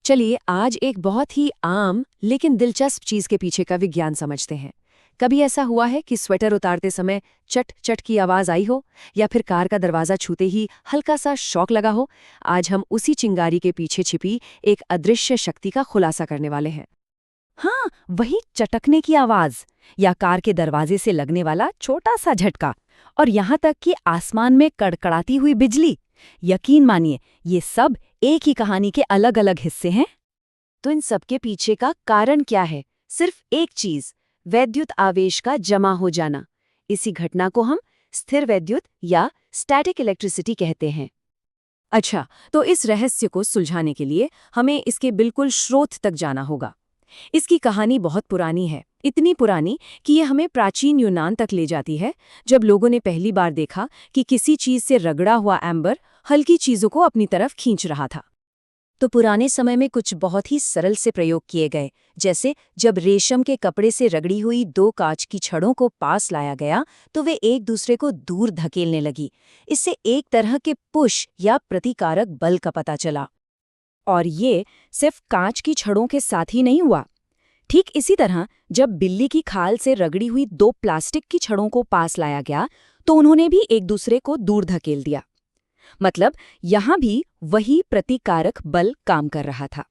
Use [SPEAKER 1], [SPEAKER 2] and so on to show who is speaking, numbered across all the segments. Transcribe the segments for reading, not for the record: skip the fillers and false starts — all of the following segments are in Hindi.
[SPEAKER 1] चलिए आज एक बहुत ही आम लेकिन दिलचस्प चीज के पीछे का विज्ञान समझते हैं। कभी ऐसा हुआ है कि स्वेटर उतारते समय चट चट की आवाज आई हो, या फिर कार का दरवाजा छूते ही हल्का सा शॉक लगा हो? आज हम उसी चिंगारी के पीछे छिपी एक अदृश्य शक्ति का खुलासा करने वाले हैं।
[SPEAKER 2] हाँ, वही चटकने की आवाज या कार के दरवाजे से लगने वाला छोटा सा झटका, और यहाँ तक कि आसमान में कड़कड़ाती हुई बिजली। यकीन मानिए, ये सब एक ही कहानी के अलग अलग हिस्से हैं।
[SPEAKER 1] तो इन सबके पीछे का कारण क्या है? सिर्फ एक चीज, वैद्युत आवेश का जमा हो जाना। इसी घटना को हम स्थिर वैद्युत या स्टैटिक इलेक्ट्रिसिटी कहते हैं।
[SPEAKER 2] अच्छा, तो इस रहस्य को सुलझाने के लिए हमें इसके बिल्कुल स्रोत तक जाना होगा। इसकी कहानी बहुत पुरानी है, इतनी पुरानी कि ये हमें प्राचीन यूनान तक ले जाती है, जब लोगों ने पहली बार देखा कि किसी चीज से रगड़ा हुआ एम्बर हल्की चीजों को अपनी तरफ खींच रहा था।
[SPEAKER 1] तो पुराने समय में कुछ बहुत ही सरल से प्रयोग किए गए, जैसे जब रेशम के कपड़े से रगड़ी हुई दो कांच की छड़ों को पास लाया गया तो वे एक दूसरे को दूर धकेलने लगी। इससे एक तरह के पुश या प्रतिकारक बल का पता चला।
[SPEAKER 2] और ये सिर्फ कांच की छड़ों के साथ ही नहीं हुआ। ठीक इसी तरह जब बिल्ली की खाल से रगड़ी हुई दो प्लास्टिक की छड़ों को पास लाया गया तो उन्होंने भी एक दूसरे को दूर धकेल दिया। मतलब यहां भी वही प्रतिकारक बल काम कर रहा था।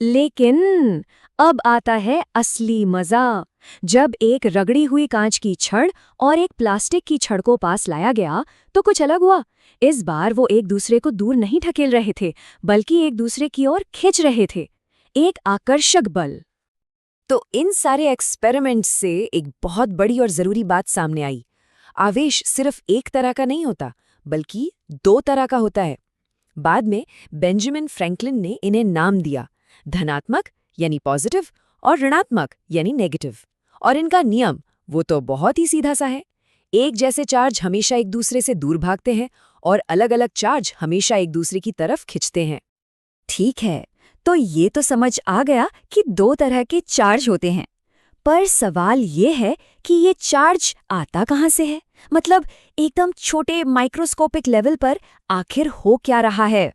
[SPEAKER 2] लेकिन अब आता है असली मजा। जब एक रगड़ी हुई कांच की छड़ और एक प्लास्टिक की छड़ को पास लाया गया तो कुछ अलग हुआ। इस बार वो एक दूसरे को दूर नहीं धकेल रहे थे, बल्कि एक दूसरे की ओर खींच रहे थे। एक आकर्षक बल।
[SPEAKER 1] तो इन सारे एक्सपेरिमेंट्स से एक बहुत बड़ी और जरूरी बात सामने आई। आवेश सिर्फ एक तरह का नहीं होता, बल्कि दो तरह का होता है। बाद में बेंजामिन फ्रैंकलिन ने इन्हें नाम दिया, धनात्मक यानी पॉजिटिव और ऋणात्मक यानी नेगेटिव। और इनका नियम वो तो बहुत ही सीधा सा है। एक जैसे चार्ज हमेशा एक दूसरे से दूर भागते हैं और अलग अलग चार्ज हमेशा एक दूसरे की तरफ खिंचते हैं।
[SPEAKER 2] ठीक है, तो ये तो समझ आ गया कि दो तरह के चार्ज होते हैं। पर सवाल ये है कि ये चार्ज आता कहाँ से है? मतलब एकदम छोटे माइक्रोस्कोपिक लेवल पर आखिर हो क्या रहा है?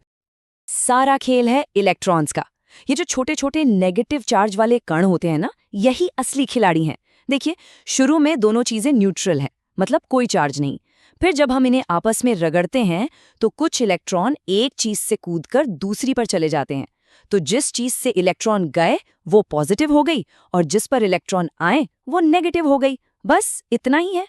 [SPEAKER 1] सारा खेल है इलेक्ट्रॉन्स का। ये जो छोटे छोटे नेगेटिव चार्ज वाले कण होते हैं ना, यही असली खिलाड़ी हैं। देखिए, शुरू में दोनों चीजें न्यूट्रल हैं, मतलब कोई चार्ज नहीं। फिर जब हम इन्हें आपस में रगड़ते हैं तो कुछ इलेक्ट्रॉन एक चीज से कूदकर दूसरी पर चले जाते हैं। तो जिस चीज से इलेक्ट्रॉन गए वो पॉजिटिव हो गई, और जिस पर इलेक्ट्रॉन आए वो नेगेटिव हो गई। बस इतना ही है।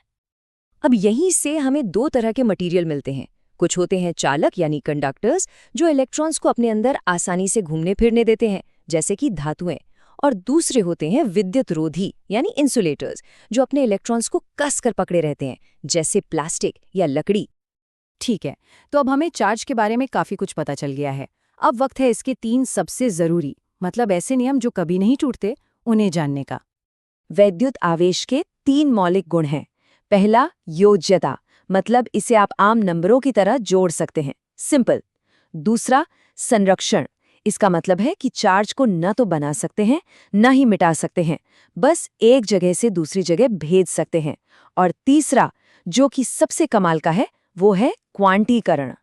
[SPEAKER 2] अब यहीं से हमें दो तरह के मटेरियल मिलते हैं। कुछ होते हैं चालक यानी कंडक्टर्स, जो इलेक्ट्रॉन्स को अपने अंदर आसानी से घूमने फिरने देते हैं, जैसे कि धातुएं। और दूसरे होते हैं विद्युत रोधी यानी इंसुलेटर्स, जो अपने इलेक्ट्रॉन्स को कस कर पकड़े रहते हैं, जैसे प्लास्टिक या लकड़ी।
[SPEAKER 1] ठीक है, तो अब हमें चार्ज के बारे में काफी कुछ पता चल गया है। अब वक्त है इसके तीन सबसे जरूरी, मतलब ऐसे नियम जो कभी नहीं टूटते, उन्हें जानने का।
[SPEAKER 2] वैद्युत आवेश के तीन मौलिक गुण हैं। पहला, योज्यता, मतलब इसे आप आम नंबरों की तरह जोड़ सकते हैं, सिंपल। दूसरा, संरक्षण, इसका मतलब है कि चार्ज को न तो बना सकते हैं न ही मिटा सकते हैं, बस एक जगह से दूसरी जगह भेज सकते हैं। और तीसरा, जो कि सबसे कमाल का है, वो है क्वांटीकरण।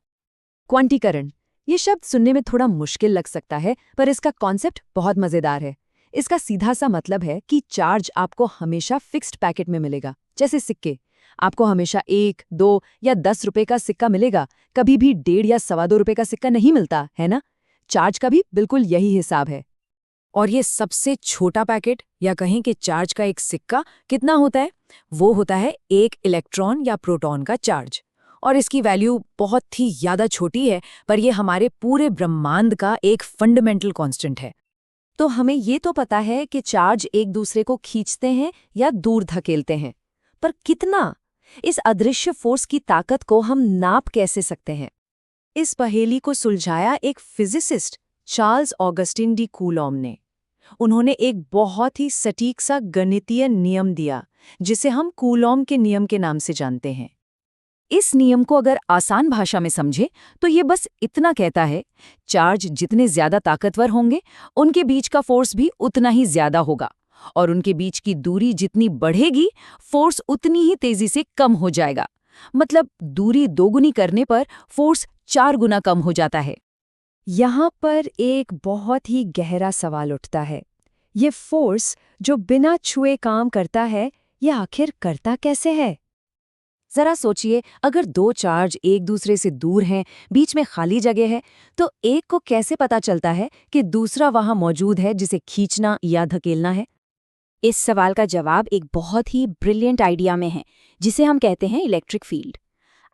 [SPEAKER 2] क्वांटीकरण, ये शब्द सुनने में थोड़ा मुश्किल लग सकता है, पर इसका कॉन्सेप्ट बहुत मजेदार है। इसका सीधा सा मतलब है कि चार्ज आपको हमेशा फिक्स्ड पैकेट में मिलेगा, जैसे सिक्के। आपको हमेशा 1, 2 या 10 रुपए का सिक्का मिलेगा, कभी भी 1.5 या सवा 2 रुपए का सिक्का नहीं मिलता, है ना? चार्ज का भी बिल्कुल यही हिसाब है।
[SPEAKER 1] और ये सबसे छोटा पैकेट, या कहें कि चार्ज का एक सिक्का, कितना होता है? वो होता है 1 इलेक्ट्रॉन या प्रोटॉन का चार्ज। और इसकी वैल्यू बहुत ही ज्यादा छोटी है, पर यह हमारे पूरे ब्रह्मांड का एक फंडामेंटल कांस्टेंट है।
[SPEAKER 2] तो हमें ये तो पता है कि चार्ज एक दूसरे को खींचते हैं या दूर धकेलते हैं, पर कितना? इस अदृश्य फोर्स की ताकत को हम नाप कैसे सकते हैं?
[SPEAKER 1] इस पहेली को सुलझाया एक physicist, Charles Augustin de Coulomb ने। उन्होंने एक बहुत ही सटीक सा गणितीय नियम दिया, जिसे हम कूलॉम के नियम के नाम से जानते हैं।
[SPEAKER 2] इस नियम को अगर आसान भाषा में समझे तो ये बस इतना कहता है, चार्ज जितने ज्यादा ताकतवर होंगे उनके बीच का फोर्स भी उतना ही ज्यादा होगा, और उनके बीच की दूरी जितनी बढ़ेगी फोर्स उतनी ही तेजी से कम हो जाएगा। मतलब दूरी दोगुनी करने पर फोर्स 4 गुना कम हो जाता है।
[SPEAKER 1] यहाँ पर एक बहुत ही गहरा सवाल उठता है। ये फोर्स जो बिना छुए काम करता है, ये आखिर करता कैसे है?
[SPEAKER 2] जरा सोचिए, अगर दो चार्ज एक दूसरे से दूर हैं, बीच में खाली जगह है, तो एक को कैसे पता चलता है कि दूसरा वहां मौजूद है जिसे खींचना या धकेलना है? इस सवाल का जवाब एक बहुत ही ब्रिलियंट आइडिया में है, जिसे हम कहते हैं इलेक्ट्रिक फील्ड।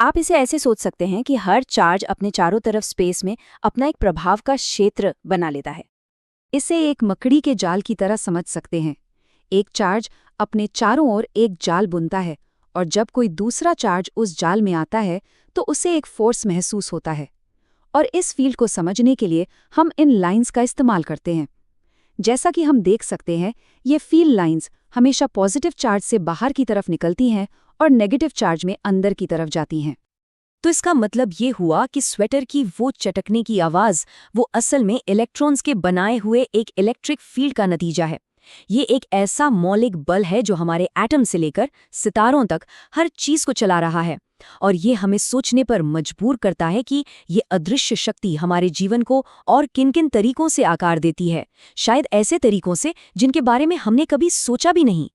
[SPEAKER 2] आप इसे ऐसे सोच सकते हैं कि हर चार्ज अपने चारों तरफ स्पेस में अपना एक प्रभाव का क्षेत्र बना लेता है।
[SPEAKER 1] इसे एक मकड़ी के जाल की तरह समझ सकते हैं। एक चार्ज अपने चारों ओर एक जाल बुनता है, और जब कोई दूसरा चार्ज उस जाल में आता है तो उसे एक फोर्स महसूस होता है। और इस फील्ड को समझने के लिए हम इन लाइंस का इस्तेमाल करते हैं। जैसा कि हम देख सकते हैं, ये फील्ड लाइंस हमेशा पॉजिटिव चार्ज से बाहर की तरफ निकलती हैं और नेगेटिव चार्ज में अंदर की तरफ जाती हैं।
[SPEAKER 2] तो इसका मतलब ये हुआ कि स्वेटर की वो चटकने की आवाज, वो असल में इलेक्ट्रॉन्स के बनाए हुए एक इलेक्ट्रिक फील्ड का नतीजा है। ये एक ऐसा मौलिक बल है जो हमारे एटम से लेकर सितारों तक हर चीज को चला रहा है। और ये हमें सोचने पर मजबूर करता है कि ये अदृश्य शक्ति हमारे जीवन को और किन किन तरीकों से आकार देती है, शायद ऐसे तरीकों से जिनके बारे में हमने कभी सोचा भी नहीं।